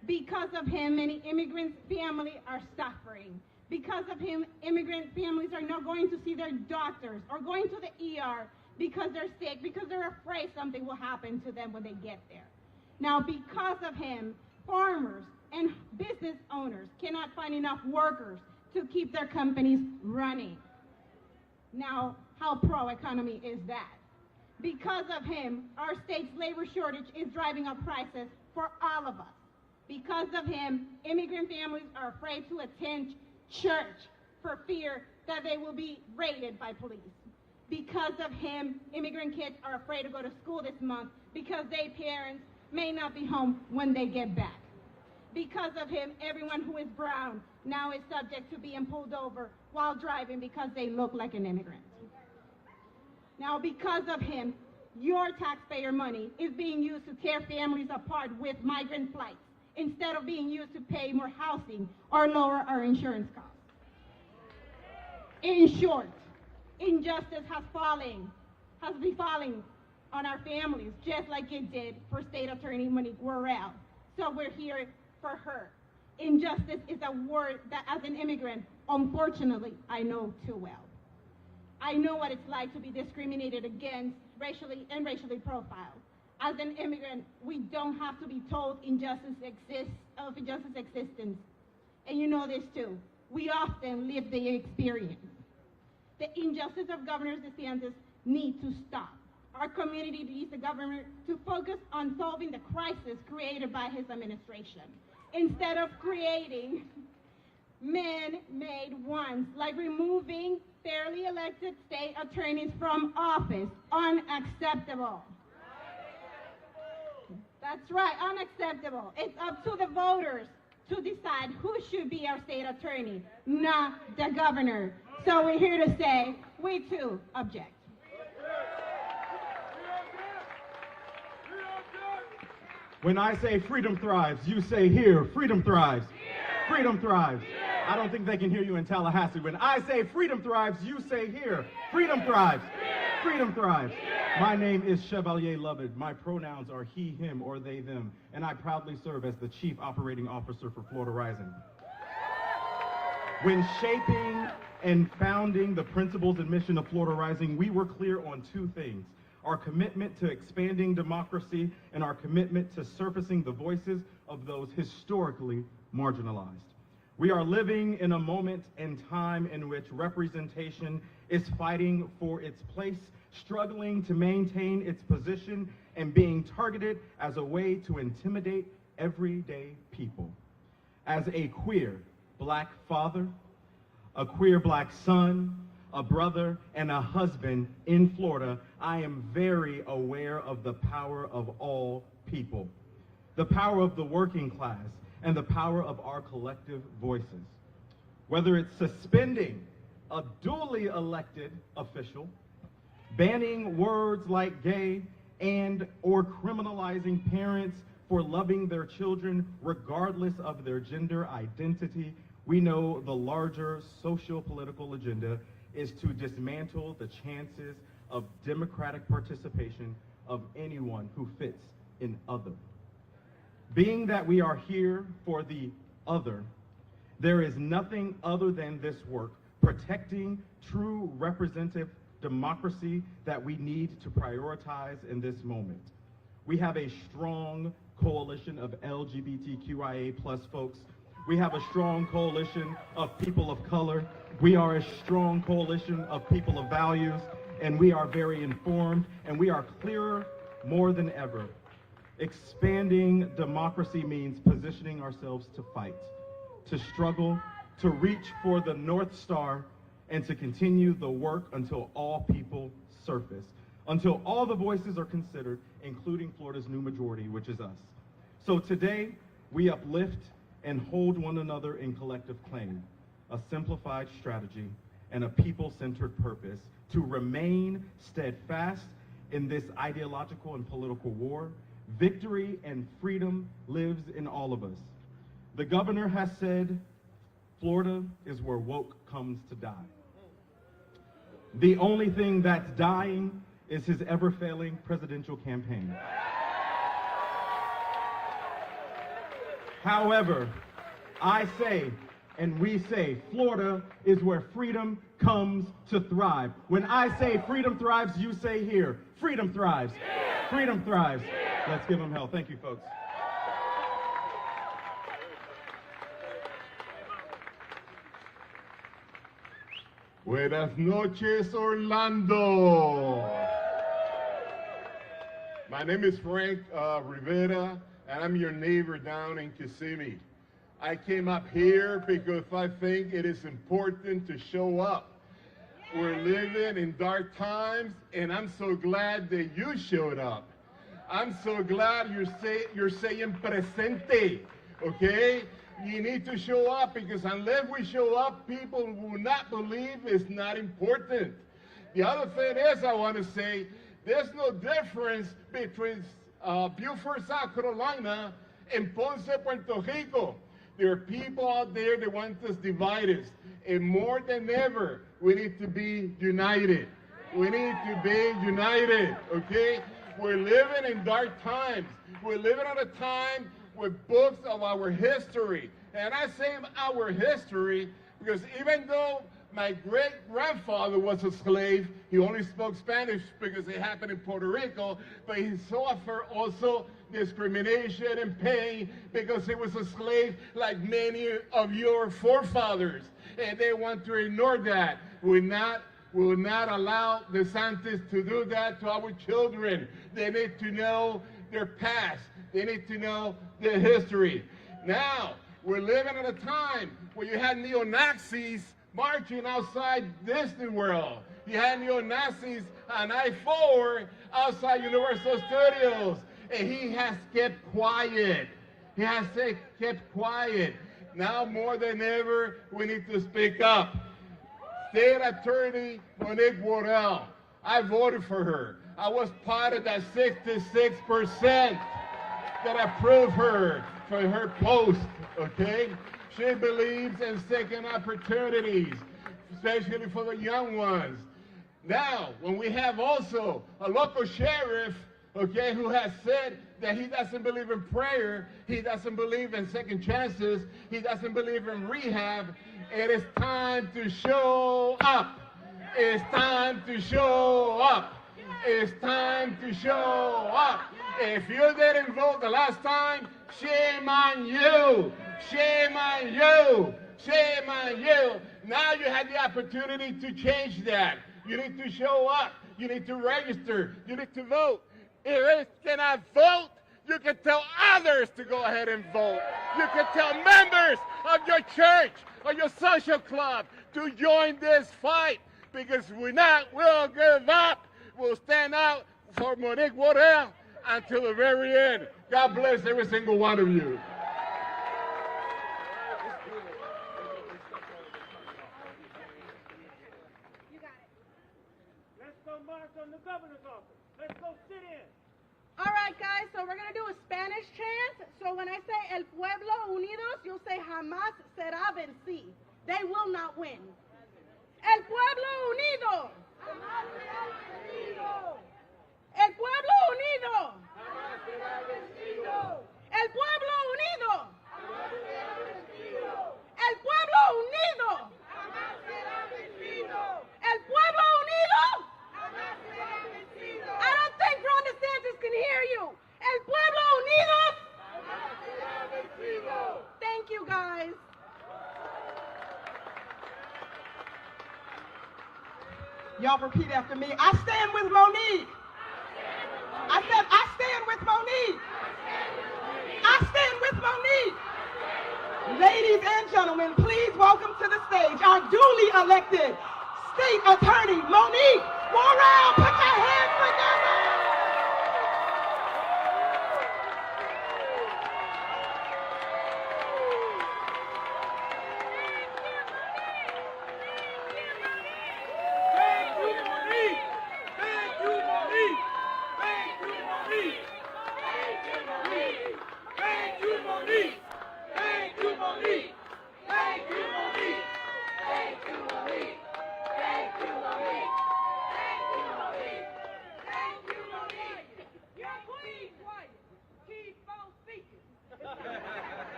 Because of him, many immigrant families are suffering. Because of him, immigrant families are not going to see their doctors or going to the ER because they're sick, because they're afraid something will happen to them when they get there. Now, because of him, farmers and business owners cannot find enough workers to keep their companies running. Now, how pro-economy is that? Because of him, our state's labor shortage is driving up prices for all of us. Because of him, immigrant families are afraid to attend church for fear that they will be raided by police. Because of him, immigrant kids are afraid to go to school this month because their parents may not be home when they get back. Because of him, everyone who is brown now is subject to being pulled over while driving because they look like an immigrant. Now, because of him, your taxpayer money is being used to tear families apart with migrant flights instead of being used to pay more housing or lower our insurance costs. In short, injustice has been falling on our families, just like it did for State Attorney Monique Worrell. So we're here for her. Injustice is a word that, as an immigrant, unfortunately, I know too well. I know what it's like to be discriminated against racially profiled. As an immigrant, we don't have to be told injustice existence. And you know this too. We often live the experience. The injustice of Governor DeSantis needs to stop. Our community needs the government to focus on solving the crisis created by his administration, instead of creating man-made ones, like removing fairly elected state attorneys from office. Unacceptable. That's right, unacceptable. It's up to the voters to decide who should be our state attorney, not the governor. So we're here to say, we too object. When I say freedom thrives, you say here, freedom thrives. Freedom thrives. I don't think they can hear you in Tallahassee. When I say freedom thrives, you say here, freedom thrives. Freedom thrives. My name is Chevalier Lovett. My pronouns are he, him, or they, them, and I proudly serve as the Chief Operating Officer for Florida Rising. When shaping and founding the principles and mission of Florida Rising, we were clear on two things: our commitment to expanding democracy and our commitment to surfacing the voices of those historically marginalized. We are living in a moment in time in which representation is fighting for its place, struggling to maintain its position, and being targeted as a way to intimidate everyday people. As a queer Black father, a queer Black son, a brother, and a husband in Florida, I am very aware of the power of all people, the power of the working class, and the power of our collective voices. Whether it's suspending a duly elected official, banning words like gay, and or criminalizing parents for loving their children regardless of their gender identity, we know the larger socio-political agenda is to dismantle the chances of democratic participation of anyone who fits in other. Being that we are here for the other, there is nothing other than this work, protecting true representative democracy, that we need to prioritize in this moment. We have a strong coalition of LGBTQIA+ folks. We have a strong coalition of people of color. We are a strong coalition of people of values, and we are very informed, and we are clearer more than ever. Expanding democracy means positioning ourselves to fight, to struggle, to reach for the North Star, and to continue the work until all people surface, until all the voices are considered, including Florida's new majority, which is us. So today, we uplift and hold one another in collective claim, a simplified strategy, and a people-centered purpose to remain steadfast in this ideological and political war. Victory and freedom lives in all of us. The governor has said, Florida is where woke comes to die. The only thing that's dying is his ever-failing presidential campaign. However, I say, and we say, Florida is where freedom comes to thrive. When I say freedom thrives, you say here, freedom thrives. Freedom thrives. Let's give them hell. Thank you, folks. Buenas noches, Orlando. My name is Frank Rivera, and I'm your neighbor down in Kissimmee. I came up here because I think it is important to show up. We're living in dark times, and I'm so glad that you showed up. I'm so glad you're saying presente, okay? You need to show up, because unless we show up, people will not believe it's not important. The other thing is, I want to say, there's no difference between Beaufort, South Carolina, and Ponce, Puerto Rico. There are people out there that want us divided, and more than ever, we need to be united. We need to be united, okay? We're living in dark times. We're living at a time with books of our history And I say our history because even though my great-grandfather was a slave, he only spoke Spanish because it happened in Puerto Rico, but he suffered also discrimination and pain because he was a slave like many of your forefathers. And they want to ignore that. We will not allow DeSantis to do that to our children. They need to know their past. They need to know their history. Now, we're living at a time where you had neo-Nazis marching outside Disney World. You had neo-Nazis on I-4 outside Universal Studios. And he has kept quiet. He has kept quiet. Now more than ever, we need to speak up. State Attorney Monique Worrell, I voted for her. I was part of that 66% that approved her for her post, okay? She believes in second opportunities, especially for the young ones. Now, when we have also a local sheriff, okay, who has said that he doesn't believe in prayer, he doesn't believe in second chances, he doesn't believe in rehab, it is time to show up. It's time to show up. It's time to show up. If you didn't vote the last time, shame on you. Shame on you. Shame on you. Now you have the opportunity to change that. You need to show up. You need to register. You need to vote. If you cannot vote, you can tell others to go ahead and vote. You can tell members of your church or your social club to join this fight because we'll give up. We'll stand out for Monique Worrell until the very end. God bless every single one of you. Let's go march on the governor's office. Let's go sit in. All right, guys, so we're going to do a Spanish chant. So when I say El Pueblo Unidos, you'll say Jamás será vencido. They will not win. El Pueblo Unido. Jamás será vencido. El Pueblo Unido. Jamás será vencido. El Pueblo Unido. Jamás será vencido. El Pueblo Unido. Jamás será vencido. El Pueblo Unido. Jamás será vencido. I don't think Ron DeSantis can hear you. El Pueblo Unido. Jamás será vencido. Thank you, guys. Y'all repeat after me. I stand with Monique. I said, I stand with Monique. I stand with Monique. Ladies and gentlemen, please welcome to the stage our duly elected State Attorney Monique Worrell. Put your hands together.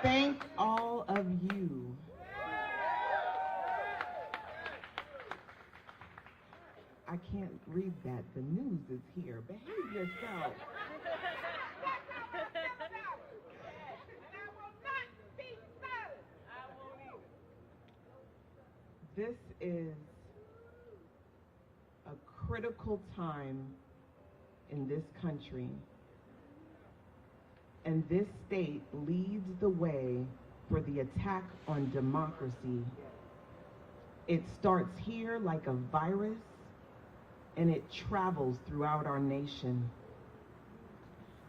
Thank all of you. I can't read that. The news is here. Behave yourself. This is a critical time in this country. And this state leads the way for the attack on democracy. It starts here like a virus, and it travels throughout our nation.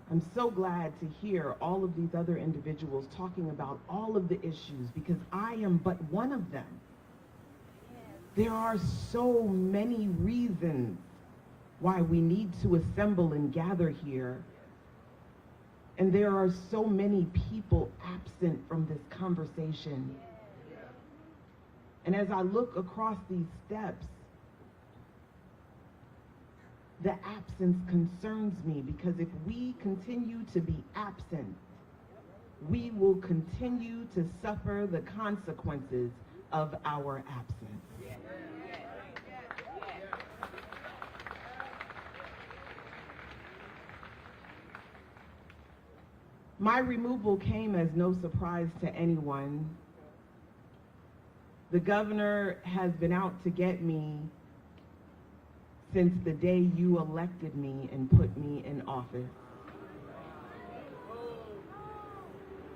I'm so glad to hear all of these other individuals talking about all of the issues, because I am but one of them. There are so many reasons why we need to assemble and gather here. And there are so many people absent from this conversation. And as I look across these steps, the absence concerns me, because if we continue to be absent, we will continue to suffer the consequences of our absence. My removal came as no surprise to anyone. The governor has been out to get me since the day you elected me and put me in office.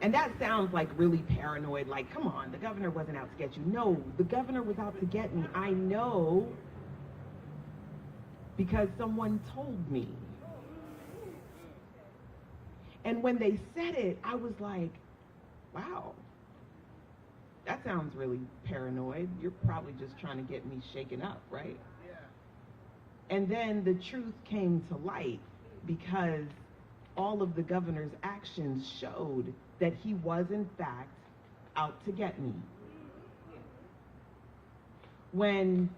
And that sounds like really paranoid, like, come on, the governor wasn't out to get you. No, the governor was out to get me. I know because someone told me. And when they said it, I was like, wow, that sounds really paranoid. You're probably just trying to get me shaken up, right? Yeah. And then the truth came to light because all of the governor's actions showed that he was, in fact, out to get me. When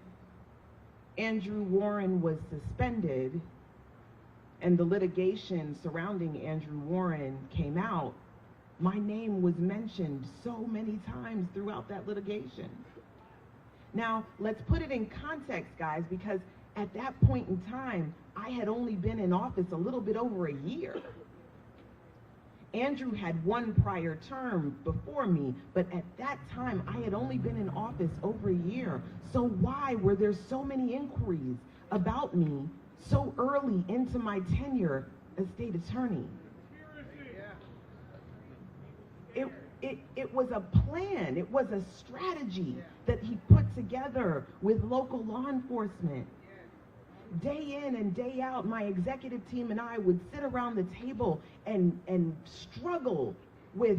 Andrew Warren was suspended and the litigation surrounding Andrew Warren came out, my name was mentioned so many times throughout that litigation. Now, let's put it in context, guys, because at that point in time, I had only been in office a little bit over a year. Andrew had one prior term before me, but at that time, I had only been in office over a year. So why were there so many inquiries about me so early into my tenure as state attorney? It was a plan, it was a strategy that he put together with local law enforcement. Day in and day out, my executive team and I would sit around the table and struggle with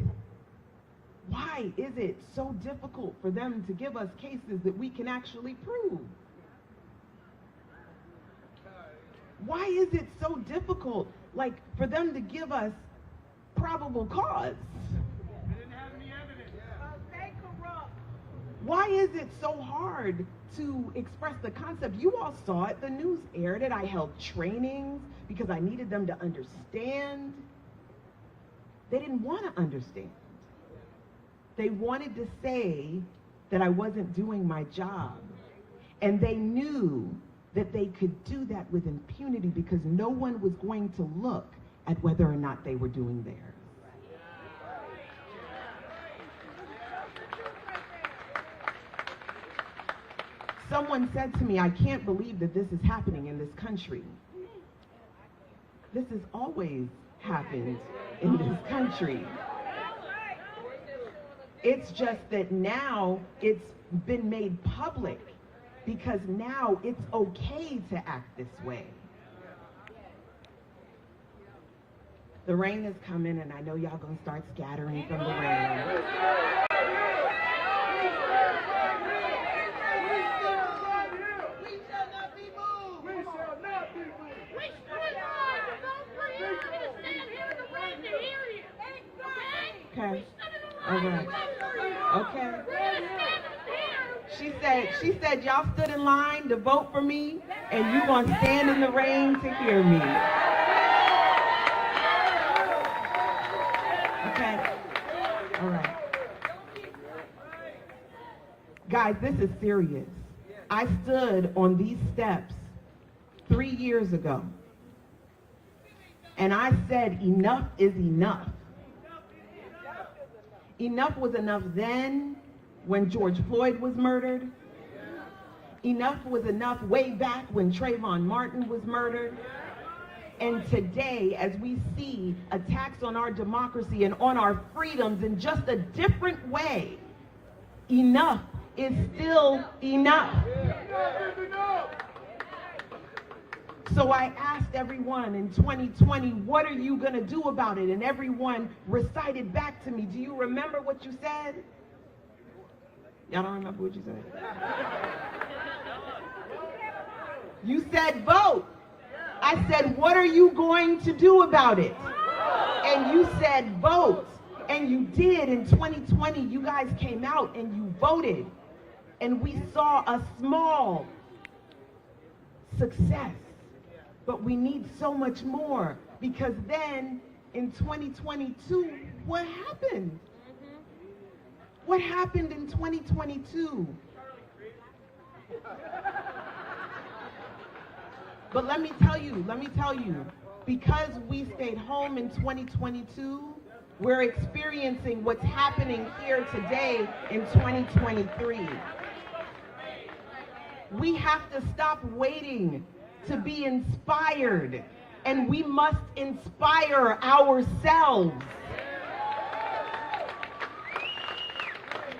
why is it so difficult for them to give us cases that we can actually prove? Why is it so difficult, like, for them to give us probable cause? They didn't have any evidence. They corrupt. Why is it so hard to express the concept? You all saw it, the news aired it. I held trainings because I needed them to understand. They didn't want to understand. They wanted to say that I wasn't doing my job. And they knew that they could do that with impunity because no one was going to look at whether or not they were doing theirs. Someone said to me, I can't believe that this is happening in this country. This has always happened in this country. It's just that now it's been made public because now it's okay to act this way. The rain is coming and I know y'all gonna start scattering from the rain. Okay. All right. Okay. She said y'all stood in line to vote for me and you gonna stand in the rain to hear me. Okay. All right. Guys, this is serious. I stood on these steps 3 years ago and I said enough is enough. Enough was enough then when George Floyd was murdered. Enough was enough way back when Trayvon Martin was murdered. And today, as we see attacks on our democracy and on our freedoms in just a different way, enough is still enough. So I asked everyone in 2020, what are you going to do about it? And everyone recited back to me. Do you remember what you said? Y'all don't remember what you said? You said vote. I said, what are you going to do about it? And you said vote. And you did. In 2020, you guys came out and you voted. And we saw a small success. But we need so much more, because then in 2022, what happened? What happened in 2022? But let me tell you, because we stayed home in 2022, we're experiencing what's happening here today in 2023. We have to stop waiting to be inspired, and we must inspire ourselves.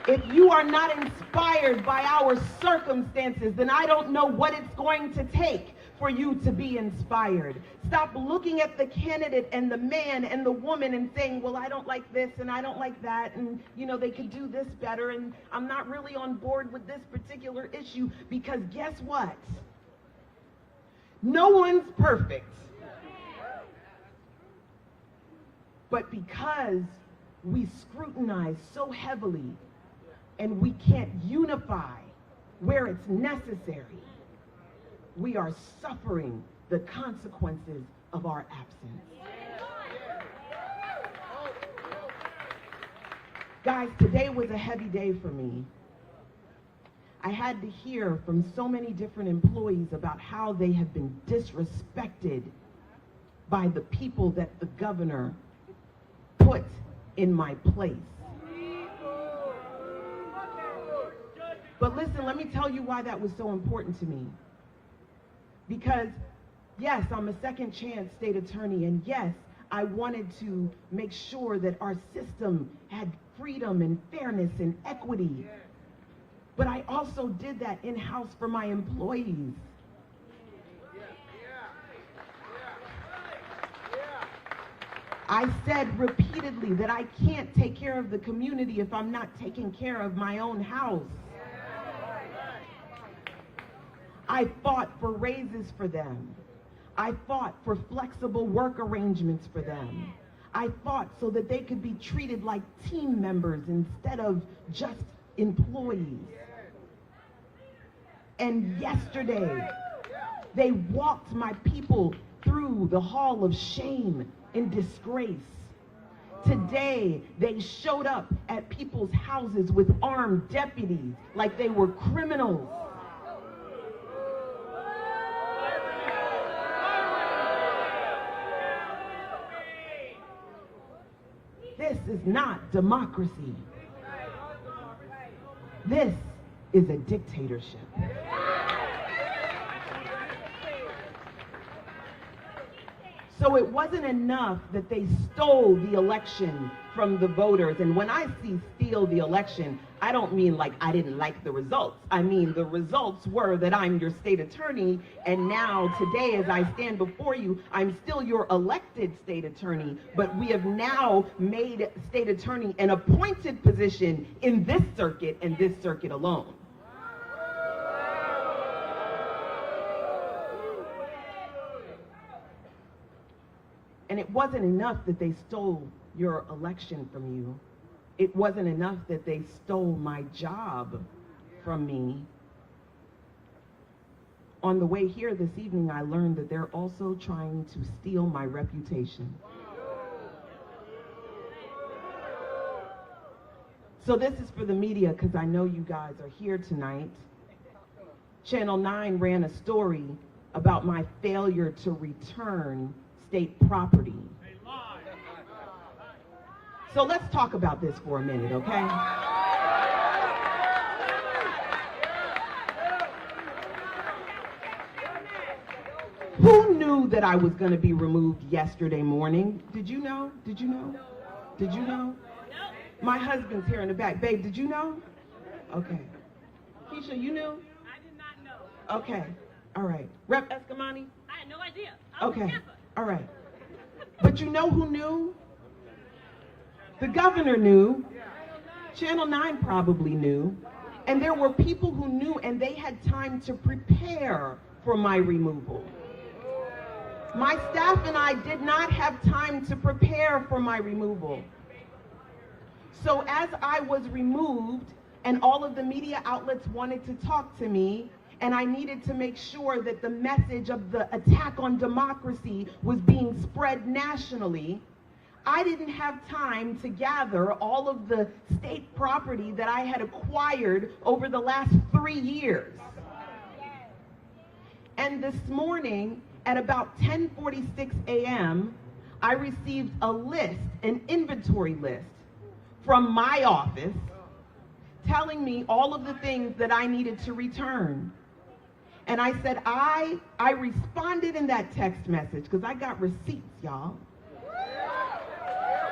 If you are not inspired by our circumstances, then I don't know what it's going to take for you to be inspired. Stop looking at the candidate and the man and the woman and saying, well, I don't like this and I don't like that, and they could do this better, and I'm not really on board with this particular issue, because guess what? No one's perfect. But because we scrutinize so heavily and we can't unify where it's necessary, we are suffering the consequences of our absence. Guys, today was a heavy day for me. I had to hear from so many different employees about how they have been disrespected by the people that the governor put in my place. But listen, let me tell you why that was so important to me. Because, yes, I'm a second chance state attorney, and yes, I wanted to make sure that our system had freedom and fairness and equity. But I also did that in-house for my employees. I said repeatedly that I can't take care of the community if I'm not taking care of my own house. I fought for raises for them. I fought for flexible work arrangements for them. I fought so that they could be treated like team members instead of just employees. And yesterday, they walked my people through the hall of shame and disgrace. Today, they showed up at people's houses with armed deputies like they were criminals. This is not democracy. This is a dictatorship. So it wasn't enough that they stole the election from the voters. And when I see steal the election, I don't mean like I didn't like the results. I mean the results were that I'm your state attorney, and now today as I stand before you, I'm still your elected state attorney, but we have now made state attorney an appointed position in this circuit and this circuit alone. And it wasn't enough that they stole your election from you. It wasn't enough that they stole my job from me. On the way here this evening, I learned that they're also trying to steal my reputation. So this is for the media, because I know you guys are here tonight. Channel 9 ran a story about my failure to return state property. So let's talk about this for a minute, okay? Who knew that I was going to be removed yesterday morning? Did you know? Did you know? Did you know? My husband's here in the back. Babe, did you know? Okay. Keisha, you knew? I did not know. Okay. All right. Rep. Escamani? I had no idea. Okay. All right. But you know who knew? The governor knew. Channel 9 probably knew. And there were people who knew, and they had time to prepare for my removal. My staff and I did not have time to prepare for my removal. So as I was removed, and all of the media outlets wanted to talk to me, and I needed to make sure that the message of the attack on democracy was being spread nationally, I didn't have time to gather all of the state property that I had acquired over the last 3 years. And this morning at about 10:46 a.m., I received a list, an inventory list from my office telling me all of the things that I needed to return. And I said, I responded in that text message, because I got receipts, y'all.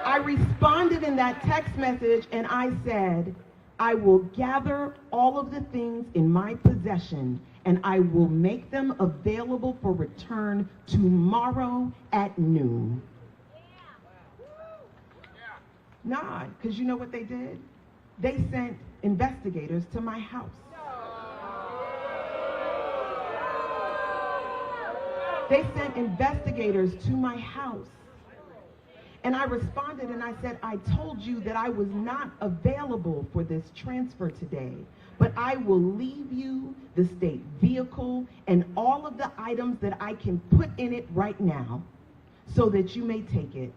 I responded in that text message and I said, I will gather all of the things in my possession and I will make them available for return tomorrow at noon. Nah, because you know what they did? They sent investigators to my house. They sent investigators to my house. And I responded and I said, I told you that I was not available for this transfer today, but I will leave you the state vehicle and all of the items that I can put in it right now so that you may take it.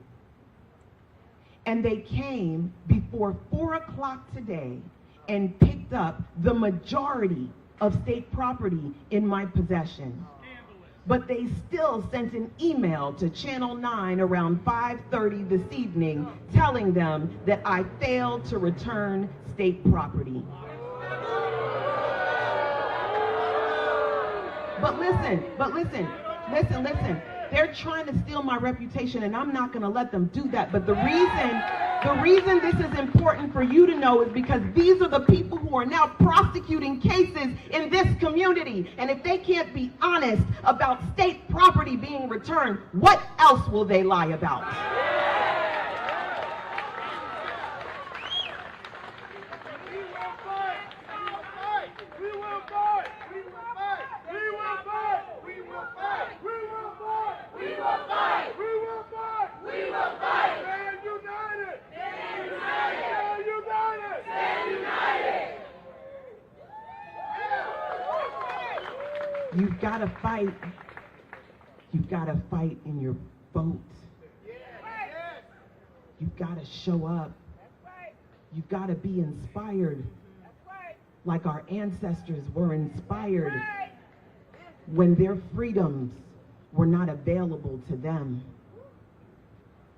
And they came before 4 o'clock today and picked up the majority of state property in my possession. But they still sent an email to Channel 9 around 5:30 this evening telling them that I failed to return state property. But listen. They're trying to steal my reputation and I'm not going to let them do that. But the reason this is important for you to know is because these are the people who are now prosecuting cases in this community. And if they can't be honest about state property being returned, what else will they lie about? You've got to fight. You've got to fight in your vote. You've got to show up. You've got to be inspired like our ancestors were inspired when their freedoms were not available to them.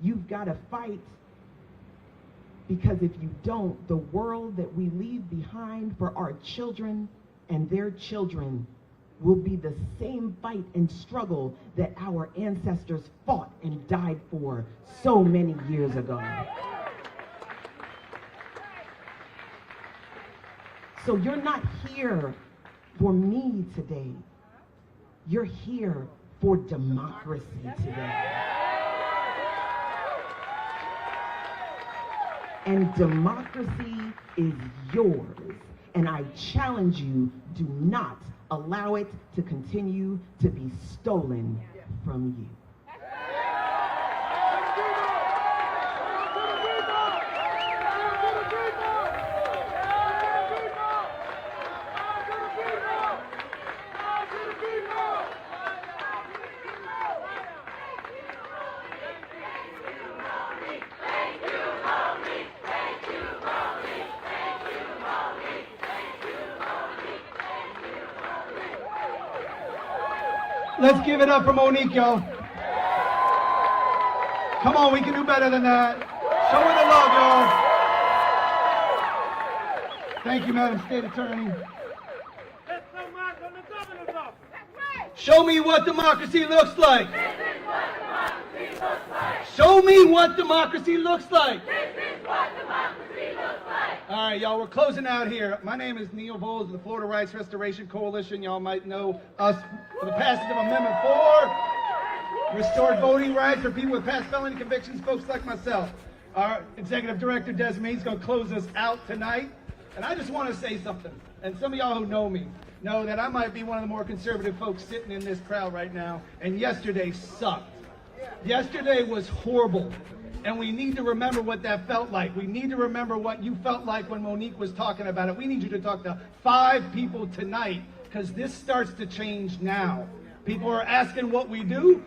You've got to fight because if you don't, the world that we leave behind for our children and their children will be the same fight and struggle that our ancestors fought and died for so many years ago. So you're not here for me today. You're here for democracy today. And democracy is yours. And I challenge you, do not allow it to continue to be stolen from you. Let's give it up for Monique, y'all. Come on, we can do better than that. Show her the love, y'all. Thank you, Madam State Attorney. Let's go march on the governor's office. Show me what democracy looks like. This is what democracy looks like. Show me what democracy looks like. This is what democracy looks like. All right, y'all, we're closing out here. My name is Neil Voles of the Florida Rights Restoration Coalition. Y'all might know us for the passage of Amendment 4, restored voting rights for people with past felony convictions, folks like myself. Our Executive Director, Desmond, is going to close us out tonight. And I just want to say something. And some of y'all who know me know that I might be one of the more conservative folks sitting in this crowd right now. And yesterday sucked. Yesterday was horrible. And we need to remember what that felt like. We need to remember what you felt like when Monique was talking about it. We need you to talk to 5 people tonight, because this starts to change now. People are asking what we do.